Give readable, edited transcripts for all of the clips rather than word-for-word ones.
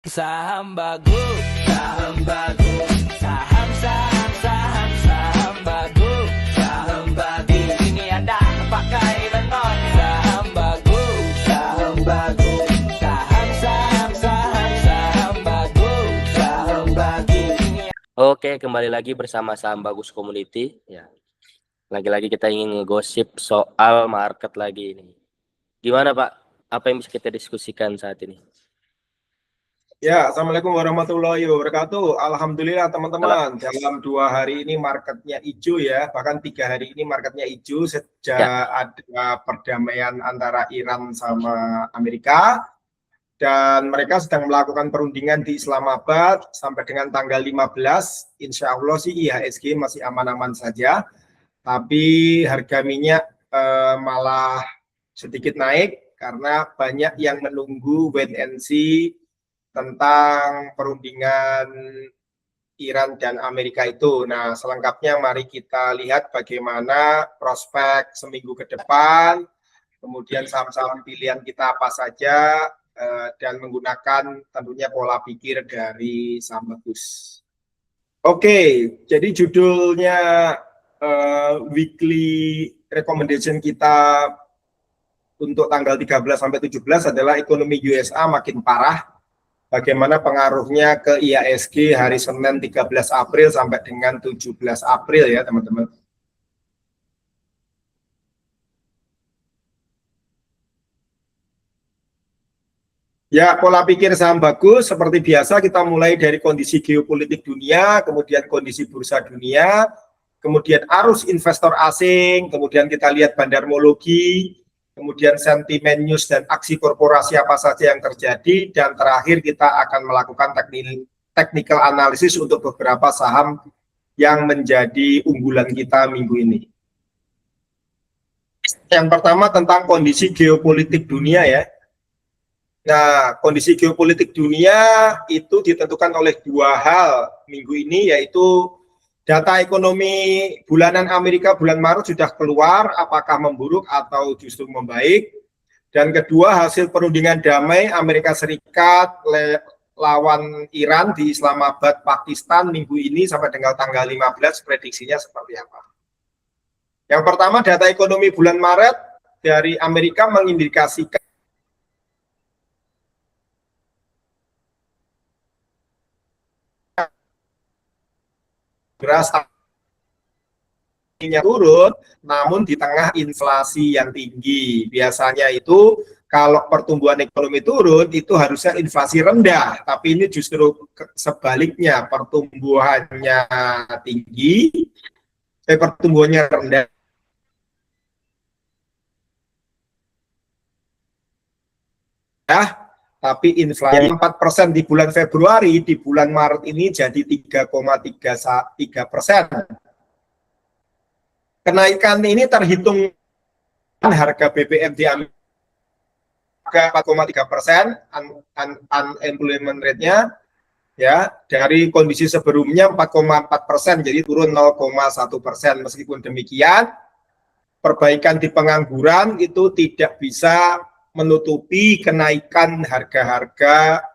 Saham bagus, saham bagus, saham saham saham saham bagus, saham bagus. Ini ada pakai beton. Saham bagus, saham bagus, saham saham saham saham bagus, saham bagus. Oke, kembali lagi bersama Saham Bagus Community. Ya, lagi-lagi kita ingin ngegosip soal market lagi ini. Gimana Pak? Apa yang bisa kita diskusikan saat ini? Ya, Assalamualaikum warahmatullahi wabarakatuh. Alhamdulillah teman-teman, dalam 2 hari ini marketnya hijau ya, bahkan 3 hari ini marketnya hijau sejak ada perdamaian antara Iran sama Amerika. Dan mereka sedang melakukan perundingan di Islamabad sampai dengan tanggal 15. Insya Allah sih IHSG masih aman-aman saja, tapi harga minyak malah sedikit naik karena banyak yang menunggu wait and see tentang perundingan Iran dan Amerika itu. Nah, selengkapnya mari kita lihat bagaimana prospek seminggu ke depan, kemudian saham-saham pilihan kita apa saja, dan menggunakan tentunya pola pikir dari saham bagus. Oke, jadi judulnya weekly recommendation kita untuk tanggal 13 sampai 17 adalah ekonomi USA makin parah. Bagaimana pengaruhnya ke IHSG hari Senin 13 April sampai dengan 17 April ya teman-teman. Ya, pola pikir saham bagus seperti biasa kita mulai dari kondisi geopolitik dunia, kemudian kondisi bursa dunia, kemudian arus investor asing, kemudian kita lihat bandarmologi, kemudian sentimen news dan aksi korporasi apa saja yang terjadi, dan terakhir kita akan melakukan technical analysis untuk beberapa saham yang menjadi unggulan kita minggu ini. Yang pertama tentang kondisi geopolitik dunia ya. Nah, kondisi geopolitik dunia itu ditentukan oleh 2 hal minggu ini, yaitu data ekonomi bulanan Amerika bulan Maret sudah keluar, apakah memburuk atau justru membaik. Dan kedua, hasil perundingan damai Amerika Serikat lawan Iran di Islamabad, Pakistan minggu ini sampai dengan tanggal 15, prediksinya seperti apa. Yang pertama, data ekonomi bulan Maret dari Amerika mengindikasikan beras turun, namun di tengah inflasi yang tinggi. Biasanya itu kalau pertumbuhan ekonomi turun itu harusnya inflasi rendah, tapi ini justru sebaliknya, pertumbuhannya tinggi, pertumbuhannya rendah. Tapi inflasi 4% di bulan Februari, di bulan Maret ini jadi 3,33%. Kenaikan ini terhitung harga BBM di Amerika 4,3%, unemployment rate-nya ya dari kondisi sebelumnya 4,4%, jadi turun 0,1%. Meskipun demikian, perbaikan di pengangguran itu tidak bisa menutupi kenaikan harga-harga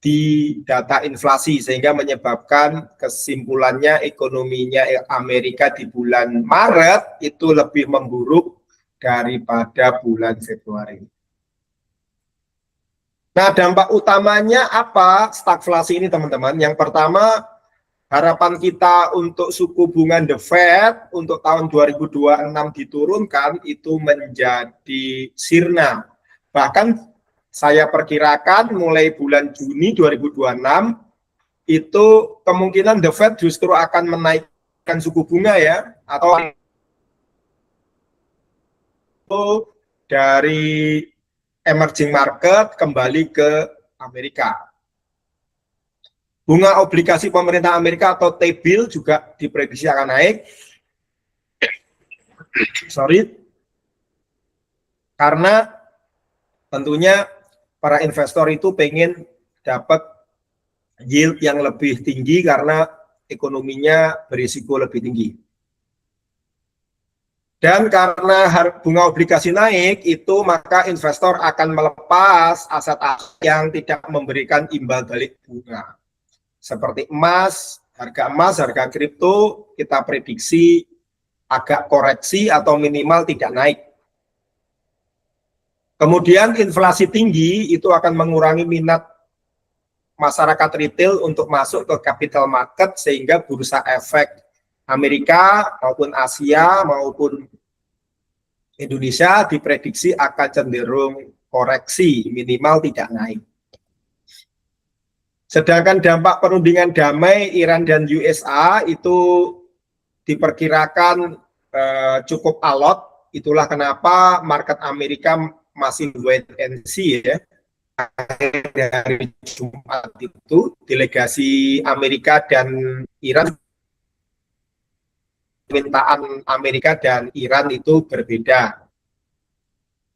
di data inflasi, sehingga menyebabkan kesimpulannya ekonominya Amerika di bulan Maret itu lebih memburuk daripada bulan Februari. Nah, dampak utamanya apa stagflasi ini teman-teman? Yang pertama, harapan kita untuk suku bunga The Fed untuk tahun 2026 diturunkan itu menjadi sirna. Bahkan saya perkirakan mulai bulan Juni 2026 itu kemungkinan The Fed justru akan menaikkan suku bunga ya, atau dari emerging market kembali ke Amerika. Bunga obligasi pemerintah Amerika atau T-bill juga diprediksi akan naik. Karena tentunya para investor itu pengen dapat yield yang lebih tinggi karena ekonominya berisiko lebih tinggi. Dan karena bunga obligasi naik, itu maka investor akan melepas aset-aset yang tidak memberikan imbal balik bunga. Seperti emas, harga kripto, kita prediksi agak koreksi atau minimal tidak naik. Kemudian inflasi tinggi itu akan mengurangi minat masyarakat retail untuk masuk ke capital market, sehingga bursa efek Amerika maupun Asia maupun Indonesia diprediksi akan cenderung koreksi, minimal tidak naik. Sedangkan dampak perundingan damai Iran dan USA itu diperkirakan cukup alot. Itulah kenapa market Amerika masih wait and see ya. Dari Jumat itu delegasi Amerika dan Iran, permintaan Amerika dan Iran itu berbeda.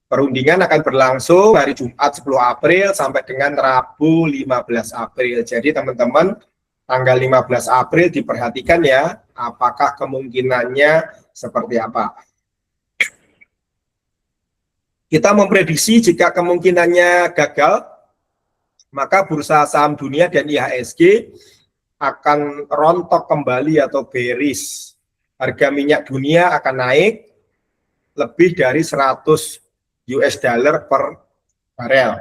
Perundingan akan berlangsung hari Jumat 10 April sampai dengan Rabu 15 April. Jadi teman-teman, tanggal 15 April diperhatikan ya, apakah kemungkinannya seperti apa. Kita memprediksi jika kemungkinannya gagal, maka bursa saham dunia dan IHSG akan rontok kembali atau bearish. Harga minyak dunia akan naik lebih dari 100 US dollar per barel.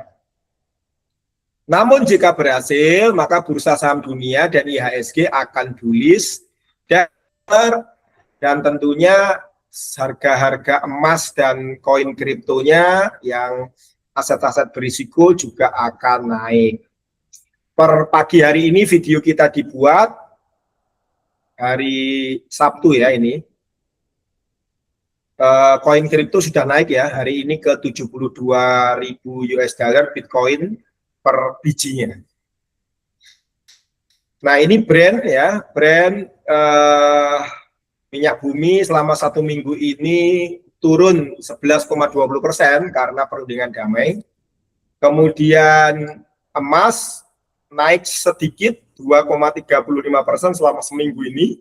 Namun jika berhasil, maka bursa saham dunia dan IHSG akan bullish dan tentunya harga-harga emas dan koin kriptonya yang aset-aset berisiko juga akan naik. Per pagi hari ini video kita dibuat hari Sabtu ya ini. Koin kripto sudah naik ya, hari ini ke 72.000 US dollar Bitcoin per bijinya. Nah ini brand ya, brand minyak bumi selama 1 minggu ini turun 11,20% karena perundingan damai. Kemudian emas naik sedikit 2,35% selama seminggu ini.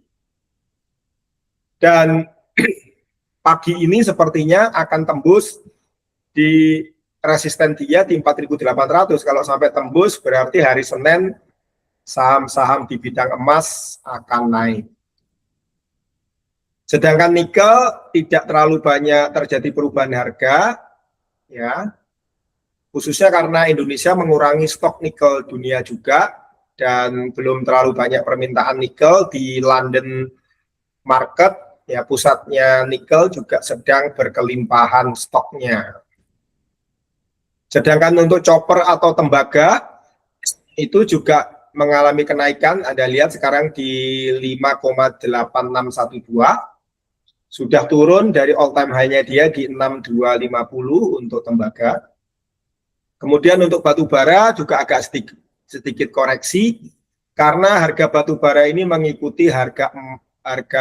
Dan pagi ini sepertinya akan tembus di resisten dia di 4.800. Kalau sampai tembus berarti hari Senin saham-saham di bidang emas akan naik. Sedangkan nikel tidak terlalu banyak terjadi perubahan harga, ya, khususnya karena Indonesia mengurangi stok nikel dunia juga, dan belum terlalu banyak permintaan nikel di London market, ya pusatnya nikel juga sedang berkelimpahan stoknya. Sedangkan untuk chopper atau tembaga itu juga mengalami kenaikan, Anda lihat sekarang di 5,8612. Sudah turun dari all time high-nya dia di 6250 untuk tembaga. Kemudian untuk batu bara juga agak sedikit koreksi karena harga batu bara ini mengikuti harga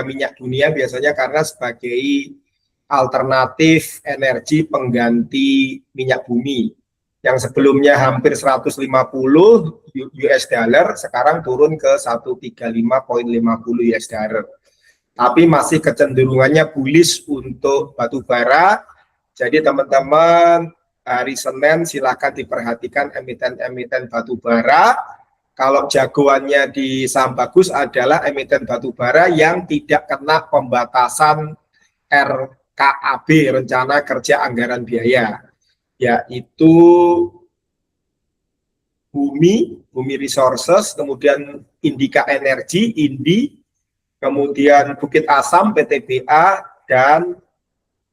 minyak dunia biasanya karena sebagai alternatif energi pengganti minyak bumi. Yang sebelumnya hampir 150 US dollar sekarang turun ke 135,50 US dollar. Tapi masih kecenderungannya bullish untuk batu bara. Jadi teman-teman hari Senin silakan diperhatikan emiten-emiten batu bara. Kalau jagoannya di saham bagus adalah emiten batu bara yang tidak kena pembatasan RKAB, Rencana Kerja Anggaran Biaya, yaitu Bumi Resources, kemudian Indika Energi, INDI, kemudian Bukit Asam, PTBA, dan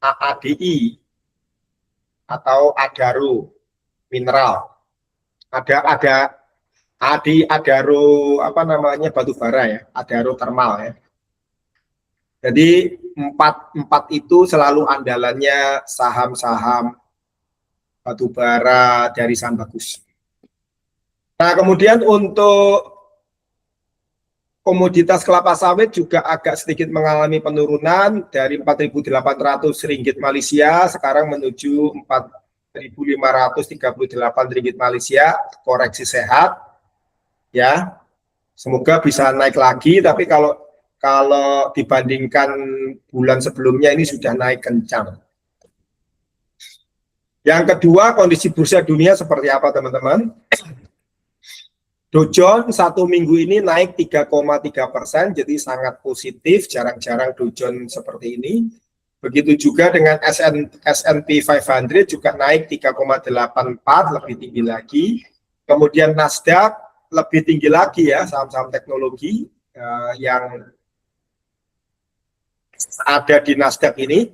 AADI atau Adaro Mineral. Ada Adaro apa namanya batu bara ya, Adaro Thermal ya. Jadi empat itu selalu andalannya saham-saham batu bara dari saham bagus. Nah kemudian untuk komoditas kelapa sawit juga agak sedikit mengalami penurunan dari 4.800 ringgit Malaysia sekarang menuju 4.538 ringgit Malaysia, koreksi sehat ya. Semoga bisa naik lagi, tapi kalau kalau dibandingkan bulan sebelumnya ini sudah naik kencang. Yang kedua, kondisi bursa dunia seperti apa teman-teman? Dow Jones satu minggu ini naik 3,3%, jadi sangat positif, jarang-jarang Dow Jones seperti ini. Begitu juga dengan S&P 500 juga naik 3,84, lebih tinggi lagi. Kemudian Nasdaq lebih tinggi lagi ya, saham-saham teknologi yang ada di Nasdaq ini.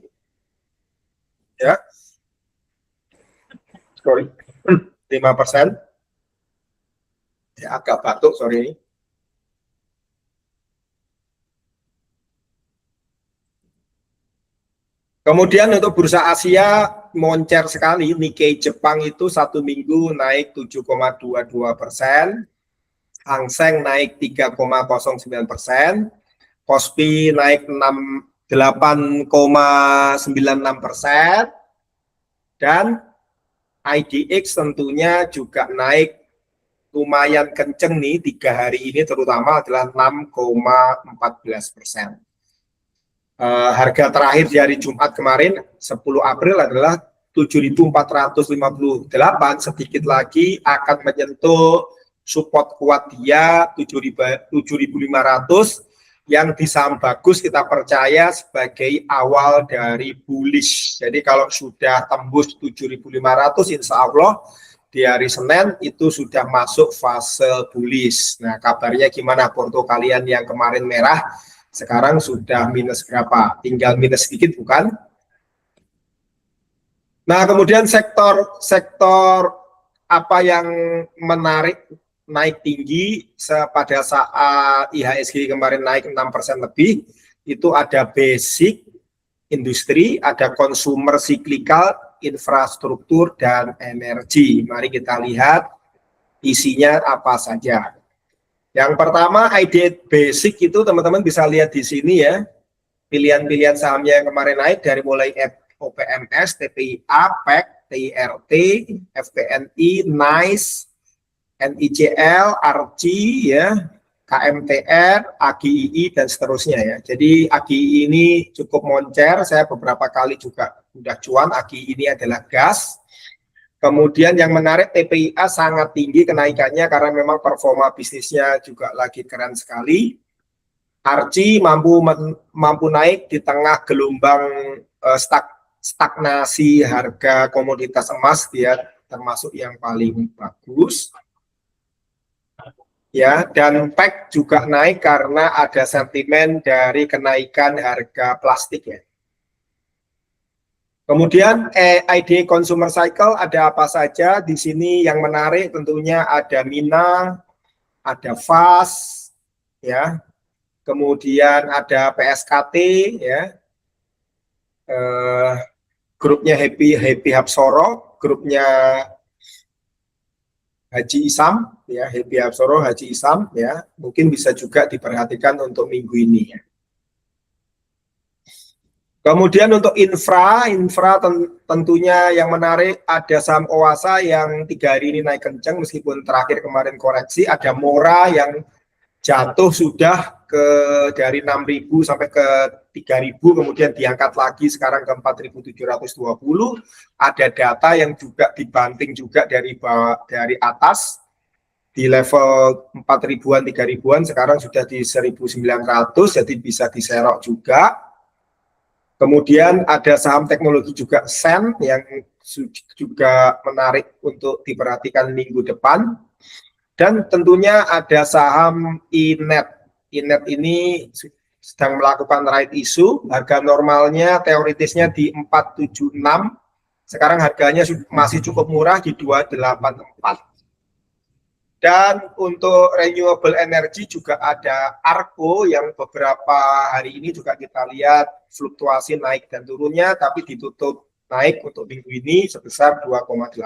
Ya. Sorry, 5%. Ya, agak batuk, sorry. Kemudian untuk bursa Asia moncer sekali, Nikkei Jepang itu satu minggu naik 7,22%, Hang Seng naik 3,09%, Kospi naik 8,96%, dan IDX tentunya juga naik lumayan kenceng nih 3 hari ini, terutama adalah 6,14%. Harga terakhir di hari Jumat kemarin 10 April adalah 7.458, sedikit lagi akan menyentuh support kuat dia 7.500 yang di saham bagus kita percaya sebagai awal dari bullish. Jadi kalau sudah tembus 7.500 insya Allah di hari Senin itu sudah masuk fase bullish. Nah, kabarnya gimana porto kalian yang kemarin merah, sekarang sudah minus berapa? Tinggal minus sedikit bukan? Nah, kemudian sektor apa yang menarik naik tinggi pada saat IHSG kemarin naik 6% lebih, itu ada basic, industri, ada consumer cyclical, infrastruktur, dan energi. Mari kita lihat isinya apa saja. Yang pertama, ID basic itu teman-teman bisa lihat di sini ya. Pilihan-pilihan sahamnya yang kemarin naik dari mulai OPMS, TPIA, PEC, TIRT, FPNI, NICE, NICL, RC, ya, KMTR, AGII, dan seterusnya ya. Jadi AGII ini cukup moncer, saya beberapa kali juga udah cuan. AGII ini adalah gas. Kemudian yang menarik, TPIA sangat tinggi kenaikannya karena memang performa bisnisnya juga lagi keren sekali. RC mampu naik di tengah gelombang stagnasi harga komoditas emas, dia termasuk yang paling bagus. Ya, dan PEC juga naik karena ada sentimen dari kenaikan harga plastik ya. Kemudian ID Consumer Cycle ada apa saja di sini yang menarik? Tentunya ada Mina, ada FAS, ya. Kemudian ada PSKT, ya. Grupnya Happy Hapsoro, grupnya Haji Isam, ya, Happy Hapsoro, Haji Isam, ya. Mungkin bisa juga diperhatikan untuk minggu ini, ya. Kemudian untuk infra tentunya yang menarik ada saham Oasa yang 3 hari ini naik kencang meskipun terakhir kemarin koreksi. Ada Mora yang jatuh sudah dari 6.000 sampai ke 3.000, kemudian diangkat lagi sekarang ke 4.720. Ada data yang juga dibanting juga dari atas di level 4.000-an, 3.000-an, sekarang sudah di 1.900, jadi bisa diserok juga. Kemudian ada saham teknologi juga Sen yang juga menarik untuk diperhatikan minggu depan. Dan tentunya ada saham Inet. Inet ini sedang melakukan right issue. Harga normalnya teoritisnya di 476. Sekarang harganya masih cukup murah di 284. Dan untuk renewable energy juga ada Arko yang beberapa hari ini juga kita lihat fluktuasi naik dan turunnya, tapi ditutup naik untuk minggu ini sebesar 2,8%,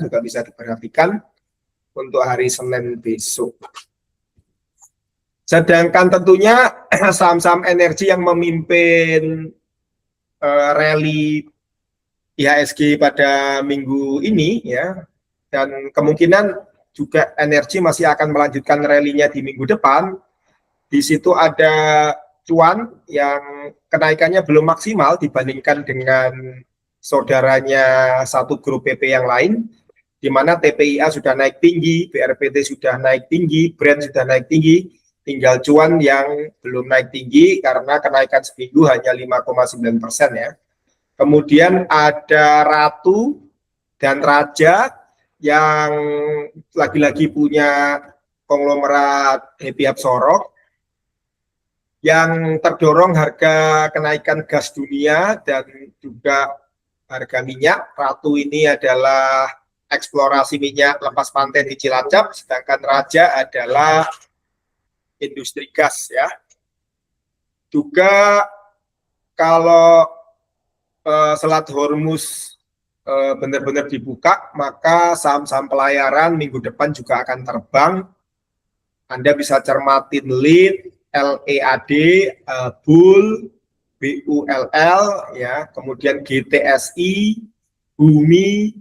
juga bisa diperhatikan untuk hari Senin besok. Sedangkan tentunya saham-saham energi yang memimpin rally IHSG pada minggu ini, ya, dan kemungkinan juga energi masih akan melanjutkan rally-nya di minggu depan. Di situ ada cuan yang kenaikannya belum maksimal dibandingkan dengan saudaranya satu grup PP yang lain, di mana TPIA sudah naik tinggi, BRPT sudah naik tinggi, Brent sudah naik tinggi, tinggal cuan yang belum naik tinggi karena kenaikan seminggu hanya 5,9% ya. Kemudian ada Ratu dan Raja yang lagi-lagi punya konglomerat Happy Absorok, yang terdorong harga kenaikan gas dunia dan juga harga minyak. Ratu ini adalah eksplorasi minyak lepas pantai di Cilacap, sedangkan Raja adalah industri gas ya. Juga kalau Selat Hormuz benar-benar dibuka, maka saham-saham pelayaran minggu depan juga akan terbang. Anda bisa cermatin lead, LEAD, BULL, BULL, ya, kemudian GTSI, Bumi,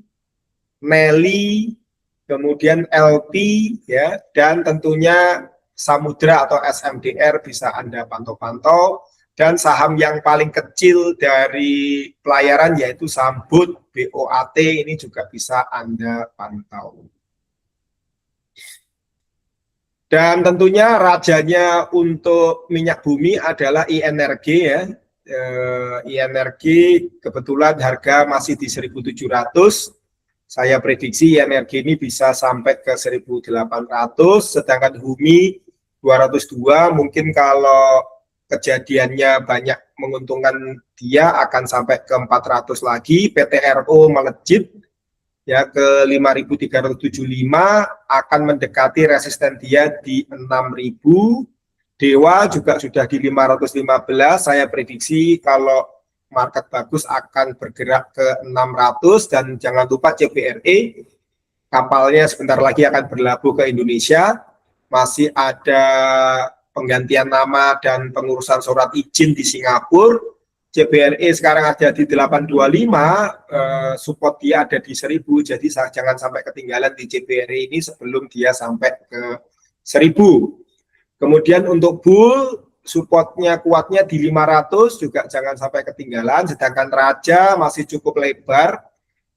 Meli, kemudian LP, ya, dan tentunya Samudra atau SMDR bisa Anda pantau-pantau. Dan saham yang paling kecil dari pelayaran yaitu saham BOAT ini juga bisa Anda pantau. Dan tentunya rajanya untuk minyak bumi adalah INRG ya. INRG kebetulan harga masih di 1.700. Saya prediksi INRG ini bisa sampai ke 1.800, sedangkan Bumi 202 mungkin kalau kejadiannya banyak menguntungkan dia akan sampai ke 400 lagi. PTRO melejit ya ke 5.375, akan mendekati resisten dia di 6.000. Dewa juga sudah di 515. Saya prediksi kalau market bagus akan bergerak ke 600. Dan jangan lupa CBRE, kapalnya sebentar lagi akan berlabuh ke Indonesia. Masih ada penggantian nama dan pengurusan surat izin di Singapura. CBRE sekarang ada di 825, support dia ada di 1000, jadi jangan sampai ketinggalan di CBRE ini sebelum dia sampai ke 1000. Kemudian untuk BULL, supportnya kuatnya di 500, juga jangan sampai ketinggalan, sedangkan Raja masih cukup lebar,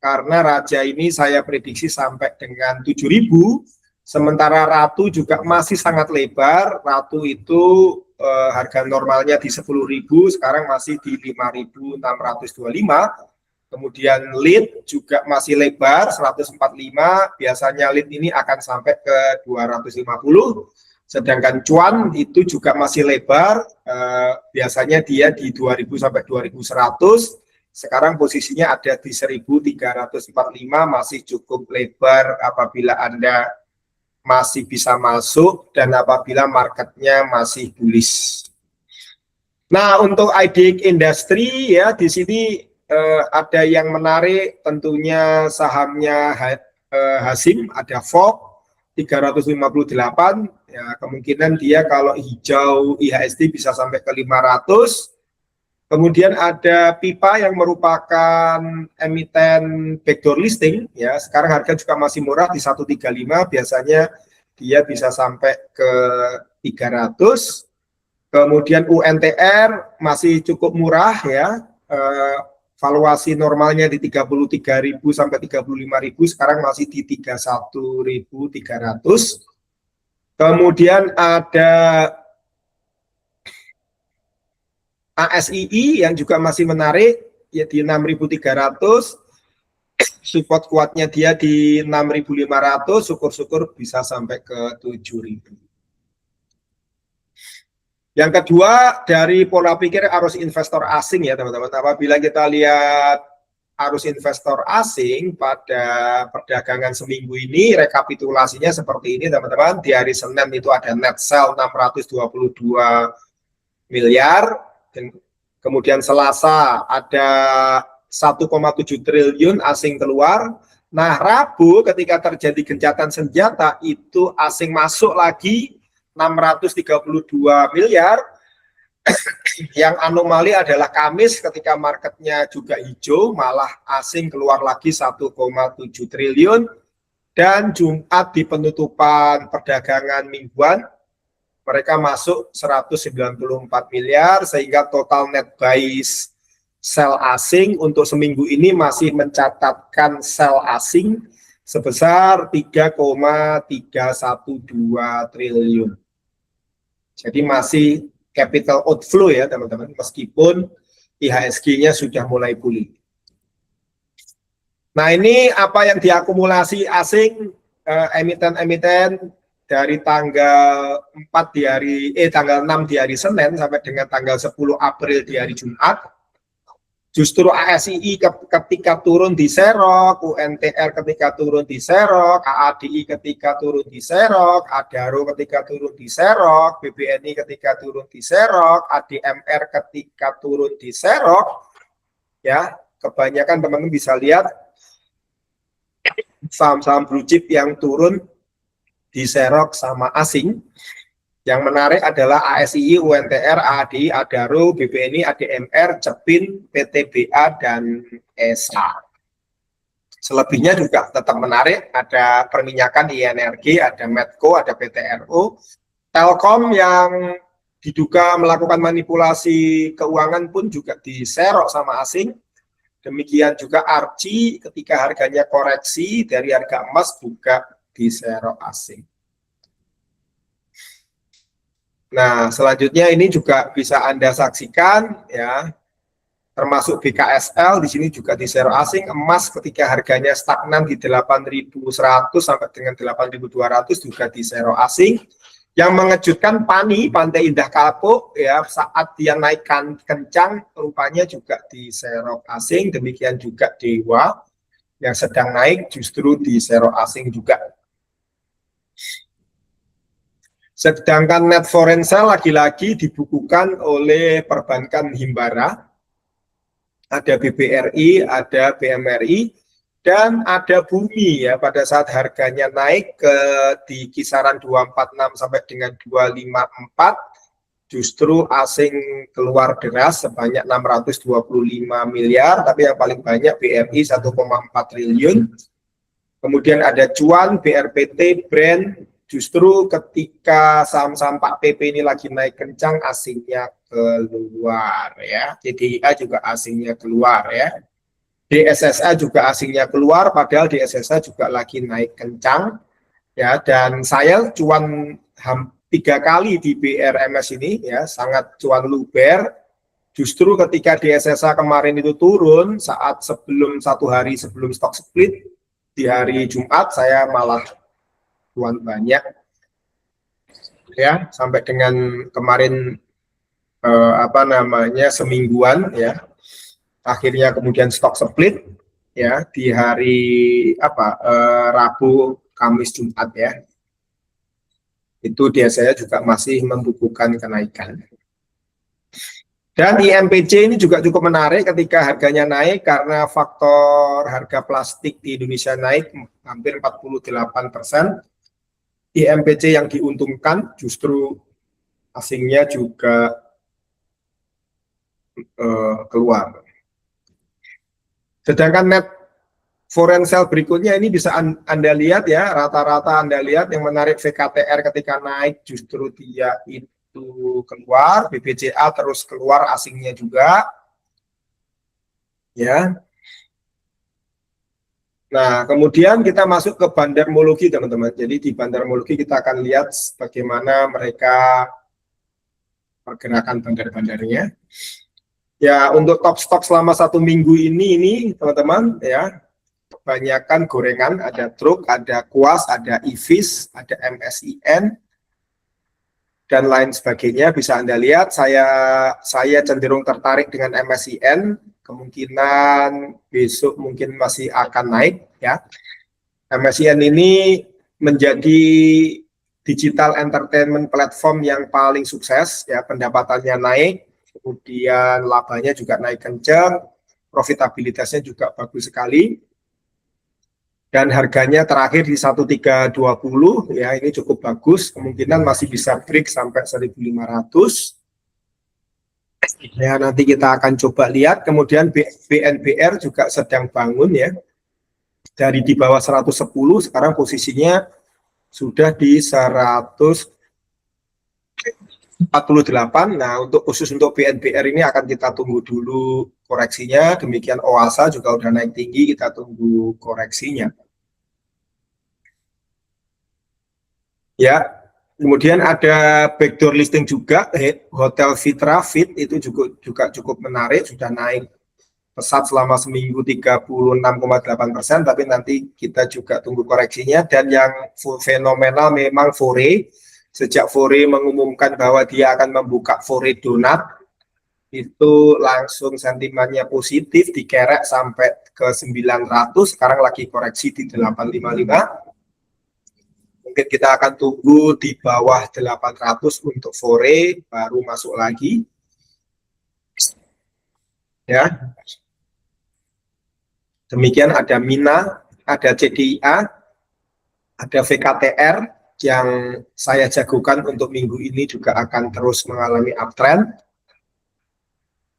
karena Raja ini saya prediksi sampai dengan 7.000, sementara Ratu juga masih sangat lebar. Ratu itu harga normalnya di 10.000, sekarang masih di 5.625. Kemudian lead juga masih lebar 145, biasanya lead ini akan sampai ke 250. Sedangkan cuan itu juga masih lebar, biasanya dia di 2.000 sampai 2.100. Sekarang posisinya ada di 1.345, masih cukup lebar apabila Anda masih bisa masuk dan apabila marketnya masih bullish. Nah, untuk IDX Industry ya, di sini ada yang menarik, tentunya sahamnya Hasim, ada FOG 358, ya kemungkinan dia kalau hijau IHSG bisa sampai ke 500. Kemudian ada Pipa yang merupakan emiten backdoor listing, ya sekarang harga juga masih murah di 135, biasanya dia bisa sampai ke 300. Kemudian UNTR masih cukup murah ya, valuasi normalnya di 33.000 sampai 35.000, sekarang masih di 31.300. Kemudian ada ASII yang juga masih menarik ya di 6.300, support kuatnya dia di 6.500, syukur-syukur bisa sampai ke 7.000. Yang kedua, dari pola pikir arus investor asing ya teman-teman. Apabila kita lihat arus investor asing pada perdagangan seminggu ini, rekapitulasinya seperti ini teman-teman. Di hari Senin itu ada net sell 622 miliar. Kemudian Selasa ada 1,7 triliun asing keluar. Nah, Rabu ketika terjadi gencatan senjata itu asing masuk lagi 632 miliar. Yang anomali adalah Kamis ketika marketnya juga hijau, malah asing keluar lagi 1,7 triliun. Dan Jumat di penutupan perdagangan mingguan mereka masuk 194 miliar sehingga total net buy sell asing untuk seminggu ini masih mencatatkan sell asing sebesar 3,312 triliun. Jadi masih capital outflow ya teman-teman, meskipun IHSG-nya sudah mulai pulih. Nah, ini apa yang diakumulasi asing, emiten-emiten dari tanggal 4 di hari tanggal 6 di hari Senin sampai dengan tanggal 10 April di hari Jumat. Justru ASII ketika turun diserok, UNTR ketika turun diserok, AADI ketika turun diserok, Adaro ketika turun diserok, BBNI ketika turun diserok, ADMR ketika turun diserok. Ya, kebanyakan teman-teman bisa lihat saham-saham blue chip yang turun diserok sama asing. Yang menarik adalah ASII, UNTR, AADI, Adaro, BBNI, ADMR, CEPIN, PTBA, dan ESA. Selebihnya juga tetap menarik, ada perminyakan INRG, ada Medco, ada PTRO, Telkom yang diduga melakukan manipulasi keuangan pun juga diserok sama asing. Demikian juga ARCI ketika harganya koreksi dari harga emas juga diserok asing. Nah, selanjutnya ini juga bisa Anda saksikan ya, termasuk BKSL di sini juga diserok asing. Emas ketika harganya stagnan di 8.100 sampai dengan 8.200 juga diserok asing. Yang mengejutkan Pantai Indah Kapuk ya, saat dia naik kencang rupanya juga diserok asing. Demikian juga Dewa yang sedang naik justru diserok asing juga. Sedangkan net foreign sale lagi-lagi dibukukan oleh perbankan Himbara, ada BBRI, ada BMRI, dan ada Bumi ya, pada saat harganya naik di kisaran 246 sampai dengan 254, justru asing keluar deras sebanyak 625 miliar, tapi yang paling banyak BMI 1,4 triliun. Kemudian ada Cuan, BRPT, Brand. Justru ketika saham-saham Pak PP ini lagi naik kencang, asingnya keluar ya. JDIA juga asingnya keluar ya. DSSA juga asingnya keluar, padahal DSSA juga lagi naik kencang ya. Dan saya cuan 3 kali di BRMS ini ya, sangat cuan luber. Justru ketika DSSA kemarin itu turun saat satu hari sebelum stock split di hari Jumat, saya malah cuan banyak ya, sampai dengan kemarin semingguan ya, akhirnya kemudian stock split ya di hari Rabu, Kamis, Jumat ya, itu dia saya juga masih membukukan kenaikan. Dan IMPC ini juga cukup menarik ketika harganya naik karena faktor harga plastik di Indonesia naik hampir 48%. IMPC yang diuntungkan justru asingnya juga keluar. Sedangkan net foreign sale berikutnya ini bisa Anda lihat ya, rata-rata Anda lihat yang menarik VKTR ketika naik justru dia itu keluar, BBCA terus keluar asingnya juga. Ya. Nah, kemudian kita masuk ke bandarmologi, teman-teman. Jadi di bandarmologi kita akan lihat bagaimana mereka pergerakan bandar-bandarnya. Ya, untuk top stock selama 1 minggu ini teman-teman, ya, kebanyakan gorengan, ada truk, ada kuas, ada IFIS, ada MSIN, dan lain sebagainya. Bisa Anda lihat, saya cenderung tertarik dengan MSIN. Kemungkinan besok mungkin masih akan naik ya. MSIN ini menjadi digital entertainment platform yang paling sukses ya, pendapatannya naik, kemudian labanya juga naik kencang, profitabilitasnya juga bagus sekali. Dan harganya terakhir di 1320 ya, ini cukup bagus, kemungkinan masih bisa break sampai 1500. Ya, nanti kita akan coba lihat. Kemudian BNBR juga sedang bangun ya. Dari di bawah 110 sekarang posisinya sudah di 115 48. Nah, khusus untuk BNBR ini akan kita tunggu dulu koreksinya. Demikian OASA juga udah naik tinggi, kita tunggu koreksinya. Ya, kemudian ada backdoor listing juga, Hotel Fitra Fit itu juga cukup menarik, sudah naik pesat selama seminggu 36,8%, tapi nanti kita juga tunggu koreksinya. Dan yang fenomenal memang Fore. Sejak Fore mengumumkan bahwa dia akan membuka Fore Donat, itu langsung sentimennya positif, dikerek sampai ke 900, sekarang lagi koreksi di 855. Mungkin kita akan tunggu di bawah 800 untuk Fore, baru masuk lagi. Ya. Demikian ada Mina, ada CDIA, ada VKTR, yang saya jagokan untuk minggu ini juga akan terus mengalami uptrend.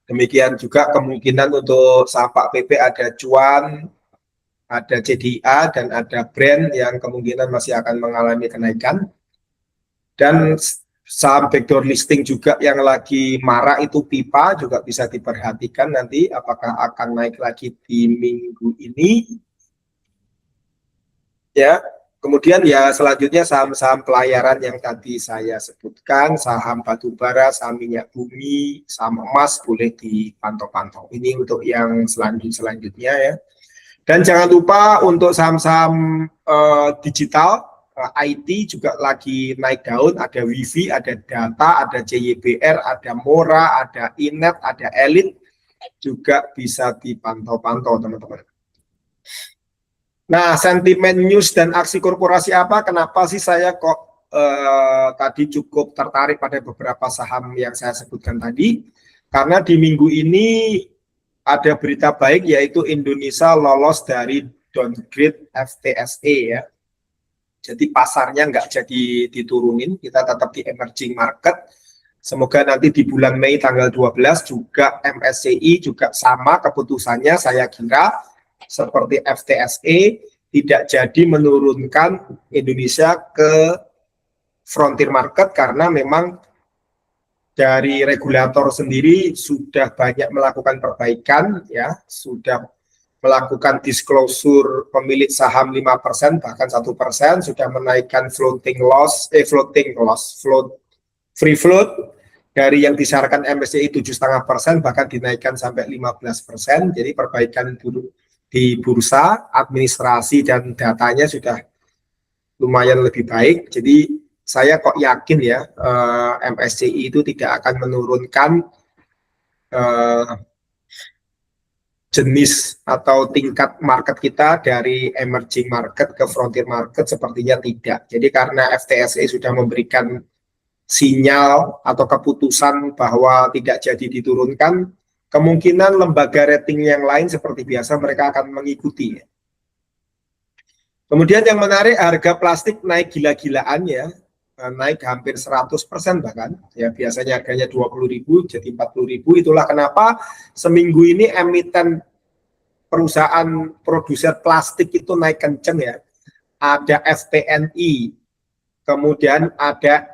Demikian juga kemungkinan untuk saham Pak PP ada Cuan, ada CDA, dan ada brand yang kemungkinan masih akan mengalami kenaikan. Dan saham backdoor listing juga yang lagi marak itu Pipa, juga bisa diperhatikan nanti apakah akan naik lagi di minggu ini. Ya. Kemudian ya selanjutnya saham-saham pelayaran yang tadi saya sebutkan, saham batubara, saham minyak bumi, saham emas boleh dipantau-pantau. Ini untuk yang selanjutnya ya. Dan jangan lupa untuk saham-saham digital, IT juga lagi naik daun, ada Wifi, ada Data, ada JYBR, ada Mora, ada Inet, ada Elite, juga bisa dipantau-pantau teman-teman. Nah, sentimen news dan aksi korporasi apa? Kenapa sih saya kok tadi cukup tertarik pada beberapa saham yang saya sebutkan tadi? Karena di minggu ini ada berita baik, yaitu Indonesia lolos dari downgrade FTSE ya. Jadi pasarnya nggak jadi diturunin, kita tetap di emerging market. Semoga nanti di bulan Mei tanggal 12 juga MSCI juga sama keputusannya, saya kira seperti FTSE tidak jadi menurunkan Indonesia ke frontier market, karena memang dari regulator sendiri sudah banyak melakukan perbaikan ya, sudah melakukan disclosure pemilik saham 5%, bahkan 1%, sudah menaikkan free float dari yang disarankan MSCI 7,5%, bahkan dinaikkan sampai 15%. Jadi perbaikan di bursa, administrasi dan datanya sudah lumayan lebih baik. Jadi saya kok yakin ya MSCI itu tidak akan menurunkan jenis atau tingkat market kita dari emerging market ke frontier market, sepertinya tidak. Jadi karena FTSE sudah memberikan sinyal atau keputusan bahwa tidak jadi diturunkan, kemungkinan lembaga rating yang lain seperti biasa mereka akan mengikuti. Kemudian yang menarik, harga plastik naik gila-gilaan ya, naik hampir 100% bahkan. Ya, biasanya harganya 20.000 jadi 40.000. Itulah kenapa seminggu ini emiten perusahaan produser plastik itu naik kenceng ya. Ada FTNI, kemudian ada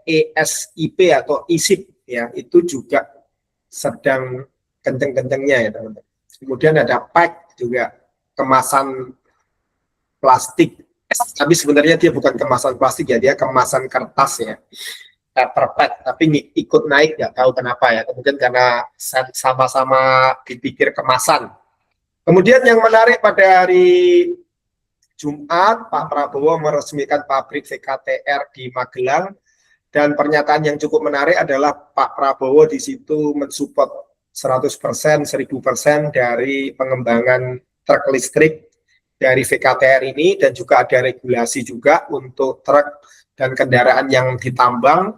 ESIP atau ISIP ya, itu juga sedang kenceng-kencengnya ya teman-teman. Kemudian ada PEC juga, kemasan plastik, tapi sebenarnya dia bukan kemasan plastik ya, dia kemasan kertas ya, paper pack, tapi ikut naik, nggak tahu kenapa ya. Kemudian karena sama-sama dipikir kemasan. Kemudian yang menarik pada hari Jumat, Pak Prabowo meresmikan pabrik VKTR di Magelang. Dan pernyataan yang cukup menarik adalah Pak Prabowo di situ mensupport 100%, 1000% dari pengembangan truk listrik dari VKTR ini, dan juga ada regulasi juga untuk truk dan kendaraan yang ditambang.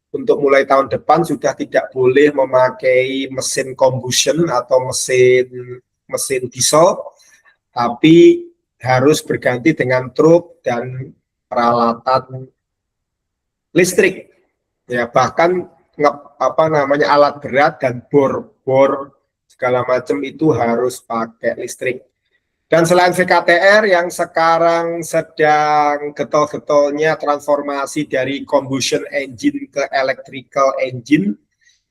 Untuk mulai tahun depan sudah tidak boleh memakai mesin combustion atau mesin diesel, tapi harus berganti dengan truk dan peralatan listrik ya, bahkan alat berat dan bor segala macam itu harus pakai listrik. Dan selain VKTR yang sekarang sedang getol-getolnya transformasi dari combustion engine ke electrical engine,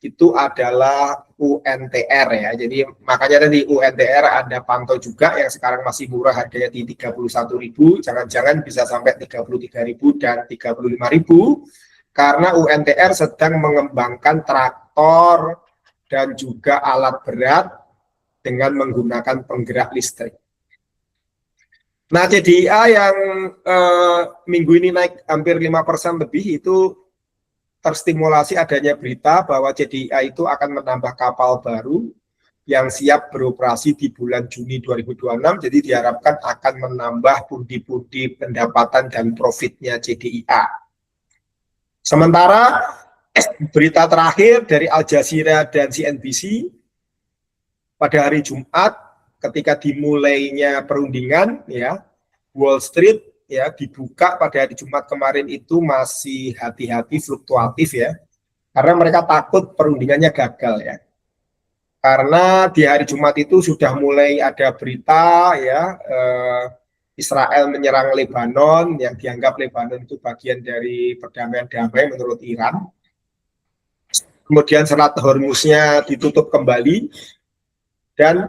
itu adalah UNTR ya. Jadi makanya tadi UNTR ada pantau juga yang sekarang masih murah harganya di 31.000, jangan-jangan bisa sampai 33.000 dan 35.000 karena UNTR sedang mengembangkan traktor dan juga alat berat dengan menggunakan penggerak listrik. Nah, CDIA yang minggu ini naik hampir 5% lebih itu terstimulasi adanya berita bahwa CDIA itu akan menambah kapal baru yang siap beroperasi di bulan Juni 2026. Jadi diharapkan akan menambah pundi-pundi pendapatan dan profitnya CDIA. Sementara berita terakhir dari Al Jazeera dan CNBC pada hari Jumat ketika dimulainya perundingan ya, Wall Street ya dibuka pada hari Jumat kemarin itu masih hati-hati fluktuatif ya, karena mereka takut perundingannya gagal ya. Karena di hari Jumat itu sudah mulai ada berita ya, Israel menyerang Lebanon yang dianggap Lebanon itu bagian dari perdamaian damai menurut Iran. Kemudian Selat Hormuznya ditutup kembali dan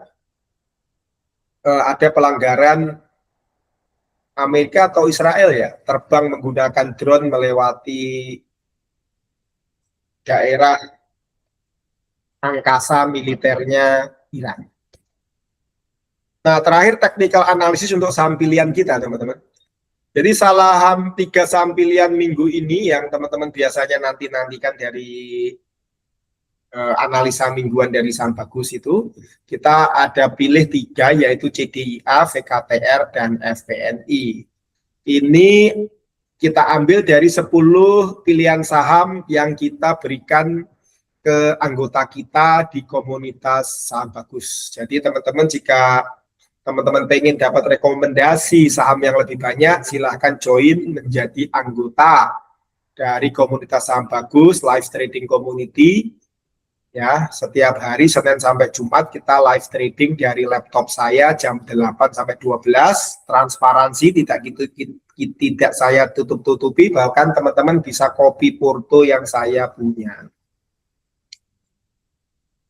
ada pelanggaran Amerika atau Israel ya, terbang menggunakan drone melewati daerah angkasa militernya Iran. Nah, terakhir technical analisis untuk saham pilihan kita, teman-teman. Jadi saham 3 saham pilihan minggu ini yang teman-teman biasanya nantikan dari analisa mingguan dari saham bagus itu, kita ada pilih 3 yaitu CDIA, VKTR, dan FPNI. Ini kita ambil dari 10 pilihan saham yang kita berikan ke anggota kita di komunitas saham bagus. Jadi teman-teman jika teman-teman pengen dapat rekomendasi saham yang lebih banyak, silahkan join menjadi anggota dari komunitas saham bagus, live trading community. Ya, setiap hari Senin sampai Jumat kita live trading dari laptop saya jam 8 sampai 12, transparansi tidak saya tutup-tutupi, bahkan teman-teman bisa copy foto yang saya punya.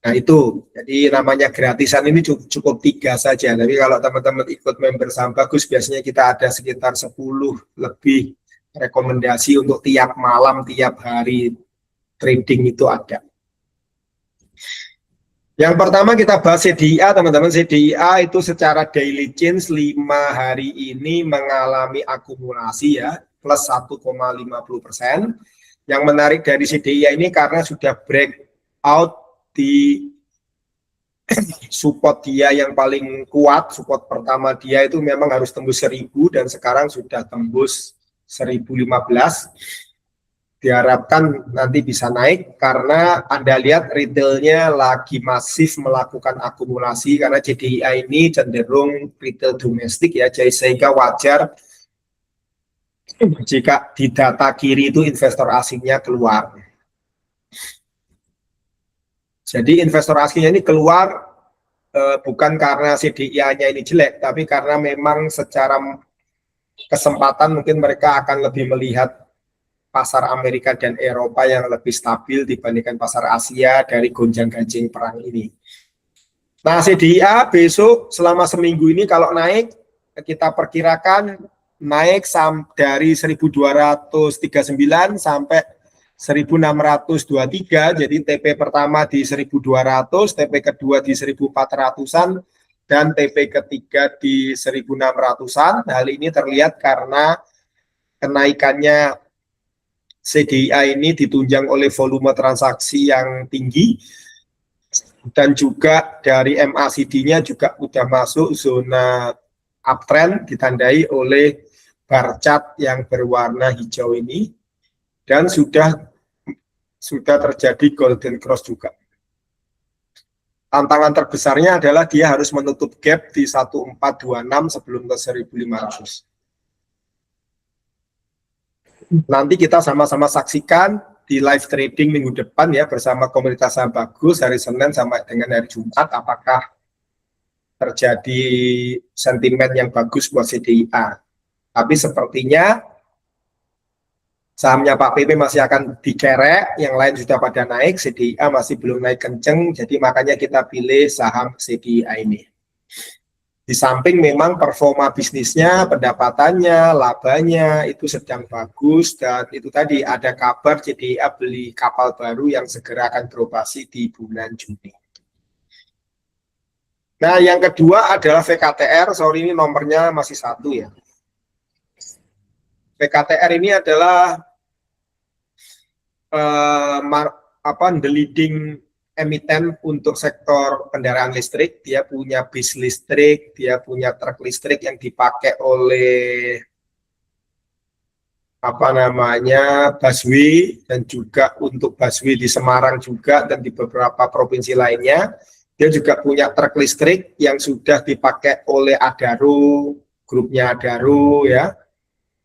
Nah itu, jadi namanya gratisan ini cukup 3 saja, tapi kalau teman-teman ikut member saham bagus biasanya kita ada sekitar 10 lebih rekomendasi untuk tiap malam, tiap hari trading itu ada. Yang pertama kita bahas CDIA, teman-teman. CDIA itu secara daily change 5 hari ini mengalami akumulasi ya, plus 1,50%. Yang menarik dari CDIA ini karena sudah breakout di support dia yang paling kuat, support pertama dia itu memang harus tembus 1000 dan sekarang sudah tembus 1015. Diharapkan nanti bisa naik karena Anda lihat retailnya lagi masif melakukan akumulasi karena CDIA ini cenderung retail domestik ya, jadi sehingga wajar jika di data kiri itu investor asingnya keluar. Jadi investor asingnya ini keluar bukan karena CDIA-nya ini jelek, tapi karena memang secara kesempatan mungkin mereka akan lebih melihat pasar Amerika dan Eropa yang lebih stabil dibandingkan pasar Asia dari gonjang-ganjing perang ini. Nah, CDIA besok selama seminggu ini kalau naik, kita perkirakan naik dari 1239 sampai 1623, jadi TP pertama di 1200, TP kedua di 1400-an, dan TP ketiga di 1600-an. Hal ini terlihat karena kenaikannya CDIA ini ditunjang oleh volume transaksi yang tinggi dan juga dari MACD-nya juga sudah masuk zona uptrend ditandai oleh bar chart yang berwarna hijau ini dan sudah terjadi golden cross juga. Tantangan terbesarnya adalah dia harus menutup gap di 1426 sebelum ke 1500. Nanti kita sama-sama saksikan di live trading minggu depan ya bersama komunitas saham bagus hari Senin sampai dengan hari Jumat apakah terjadi sentimen yang bagus buat CDIA. Tapi sepertinya sahamnya Pak PP masih akan dikerek, yang lain sudah pada naik, CDIA masih belum naik kenceng, jadi makanya kita pilih saham CDIA ini. Di samping memang performa bisnisnya, pendapatannya, labanya itu sedang bagus, dan itu tadi ada kabar CDIA beli kapal baru yang segera akan beroperasi di bulan Juni. Nah, yang kedua adalah VKTR, sorry ini nomornya masih 1 ya. VKTR ini adalah the leading emiten untuk sektor kendaraan listrik. Dia punya bis listrik, dia punya truk listrik yang dipakai oleh busway, dan juga untuk busway di Semarang juga dan di beberapa provinsi lainnya. Dia juga punya truk listrik yang sudah dipakai oleh Adaro, grupnya Adaro ya.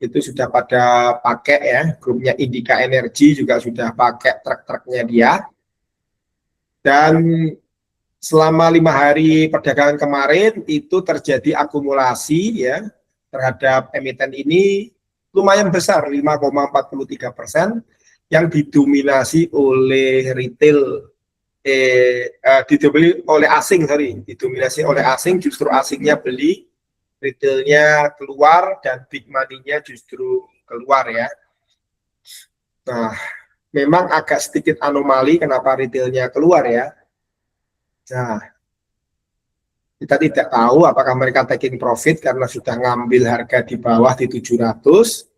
Itu sudah pada pakai ya, grupnya Indika Energy juga sudah pakai truk-truknya dia. Dan selama 5 hari perdagangan kemarin itu terjadi akumulasi ya terhadap emiten ini lumayan besar, 5,43%, yang didominasi oleh retail, didominasi oleh asing, justru asingnya beli, retailnya keluar, dan big money-nya justru keluar ya. Nah, memang agak sedikit anomali kenapa retailnya keluar ya. Nah, kita tidak tahu apakah mereka taking profit karena sudah ngambil harga di bawah di 700.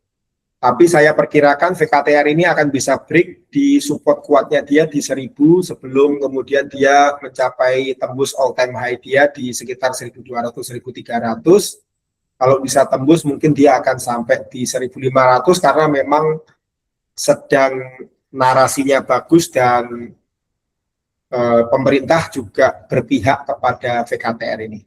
Tapi saya perkirakan VKTR ini akan bisa break di support kuatnya dia di 1000 sebelum kemudian dia mencapai tembus all time high dia di sekitar 1200-1300. Kalau bisa tembus mungkin dia akan sampai di 1500 karena memang sedang narasinya bagus dan pemerintah juga berpihak kepada VKTR ini.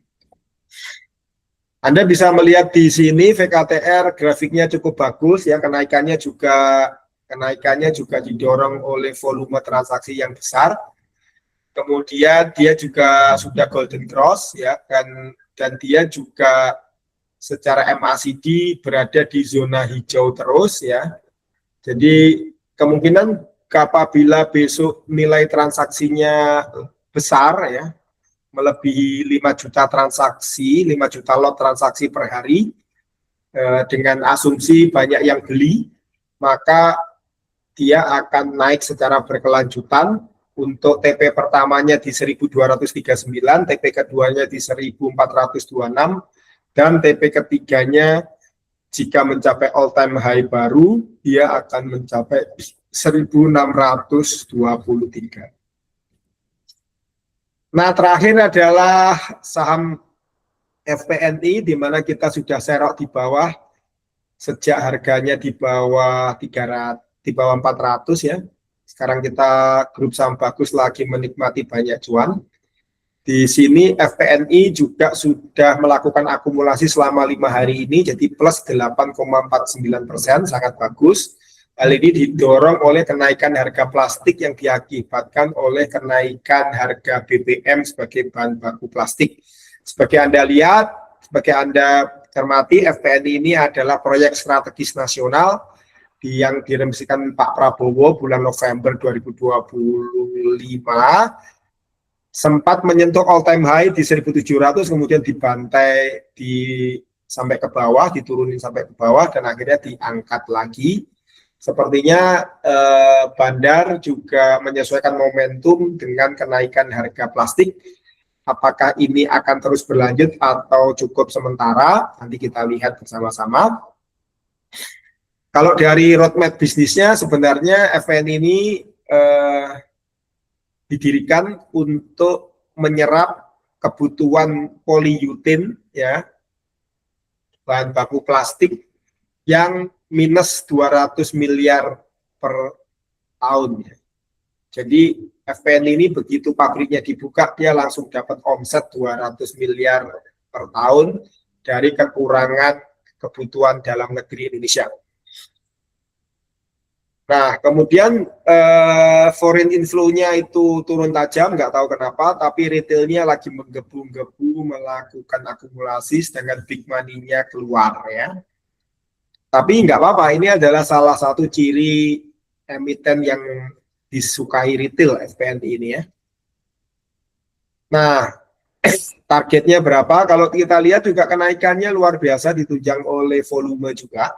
Anda bisa melihat di sini VKTR grafiknya cukup bagus ya, kenaikannya juga didorong oleh volume transaksi yang besar. Kemudian dia juga sudah golden cross ya, dan dia juga secara MACD berada di zona hijau terus ya. Jadi kemungkinan apabila besok nilai transaksinya besar ya, melebihi 5 juta transaksi, 5 juta lot transaksi per hari, dengan asumsi banyak yang beli, maka dia akan naik secara berkelanjutan. Untuk TP pertamanya di 1239, TP keduanya di 1426, dan TP ketiganya jika mencapai all time high baru, dia akan mencapai 1623. Nah, terakhir adalah saham FPNI, di mana kita sudah serok di bawah sejak harganya di bawah 300, di bawah 400 ya. Sekarang kita grup saham bagus lagi menikmati banyak cuan. Di sini FPNI juga sudah melakukan akumulasi selama 5 hari ini, jadi plus 8,49%, sangat bagus. Hal ini didorong oleh kenaikan harga plastik yang diakibatkan oleh kenaikan harga BBM sebagai bahan baku plastik. Sebagai Anda lihat, sebagai Anda cermati, FPNI ini adalah proyek strategis nasional yang diremisikan Pak Prabowo bulan November 2025. Sempat menyentuh all time high di 1700, kemudian dibantai sampai ke bawah, diturunin sampai ke bawah, dan akhirnya diangkat lagi. Sepertinya Bandar juga menyesuaikan momentum dengan kenaikan harga plastik. Apakah ini akan terus berlanjut atau cukup sementara? Nanti kita lihat bersama-sama. Kalau dari roadmap bisnisnya, sebenarnya FPN ini didirikan untuk menyerap kebutuhan poliutin, ya, bahan baku plastik yang minus 200 miliar per tahun. Ya. Jadi FPN ini begitu pabriknya dibuka, dia langsung dapat omset 200 miliar per tahun dari kekurangan kebutuhan dalam negeri Indonesia. Nah, kemudian foreign inflow-nya itu turun tajam, nggak tahu kenapa, tapi retailnya lagi menggebu-gebu melakukan akumulasi, sedangkan big money-nya keluar ya. Tapi nggak apa-apa, ini adalah salah satu ciri emiten yang disukai retail FPNI ini ya. Nah, targetnya berapa? Kalau kita lihat juga kenaikannya luar biasa, ditunjang oleh volume juga.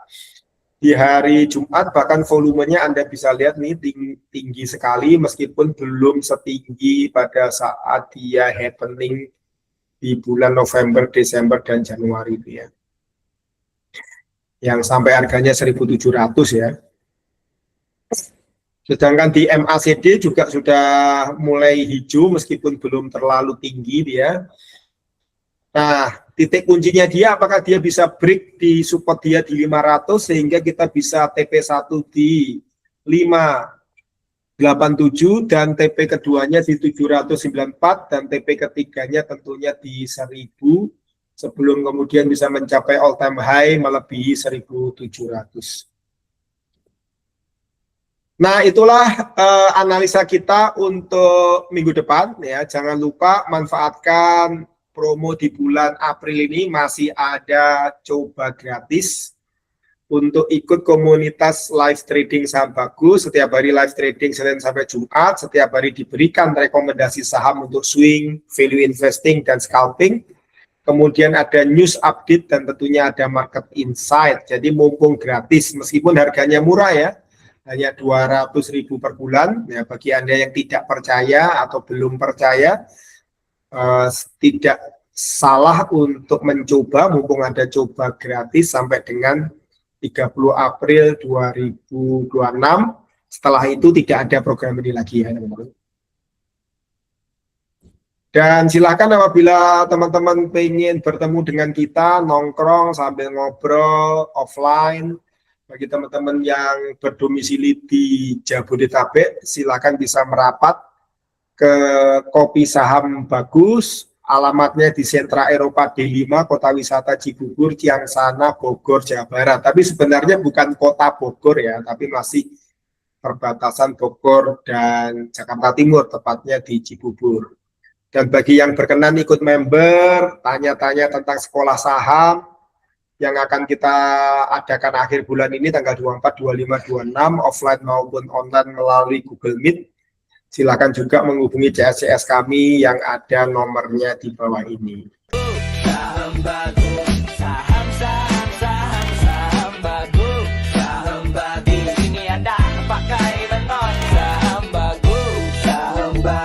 Di hari Jumat bahkan volumenya Anda bisa lihat nih tinggi sekali, meskipun belum setinggi pada saat dia happening di bulan November, Desember, dan Januari itu ya. Yang sampai harganya 1.700 ya. Sedangkan di MACD juga sudah mulai hijau meskipun belum terlalu tinggi dia. Nah, titik kuncinya dia apakah dia bisa break di support dia di 500 sehingga kita bisa TP1 di 587 dan TP keduanya di 794 dan TP ketiganya tentunya di 1000 sebelum kemudian bisa mencapai all time high melebihi 1700. Nah, itulah analisa kita untuk minggu depan ya. Jangan lupa manfaatkan promo di bulan April ini, masih ada coba gratis untuk ikut komunitas live trading saham bagus. Setiap hari live trading Senin sampai Jumat, setiap hari diberikan rekomendasi saham untuk swing, value investing, dan scalping. Kemudian ada news update dan tentunya ada market insight. Jadi mumpung gratis, meskipun harganya murah ya, hanya 200.000 per bulan. Ya, bagi Anda yang tidak percaya atau belum percaya, tidak salah untuk mencoba mumpung ada coba gratis sampai dengan 30 April 2026. Setelah itu tidak ada program ini lagi ya teman-teman. Dan silakan apabila teman-teman pengen bertemu dengan kita, nongkrong sambil ngobrol offline. Bagi teman-teman yang berdomisili di Jabodetabek, silakan bisa merapat ke Kopi Saham Bagus, alamatnya di Sentra Eropa D5, Kota Wisata Cibubur, Ciangsana, Bogor, Jawa Barat. Tapi sebenarnya bukan kota Bogor ya, tapi masih perbatasan Bogor dan Jakarta Timur, tepatnya di Cibubur. Dan bagi yang berkenan ikut member, tanya-tanya tentang sekolah saham yang akan kita adakan akhir bulan ini tanggal 24, 25, 26, offline maupun online melalui Google Meet. Silakan juga menghubungi CSCS kami yang ada nomornya di bawah ini.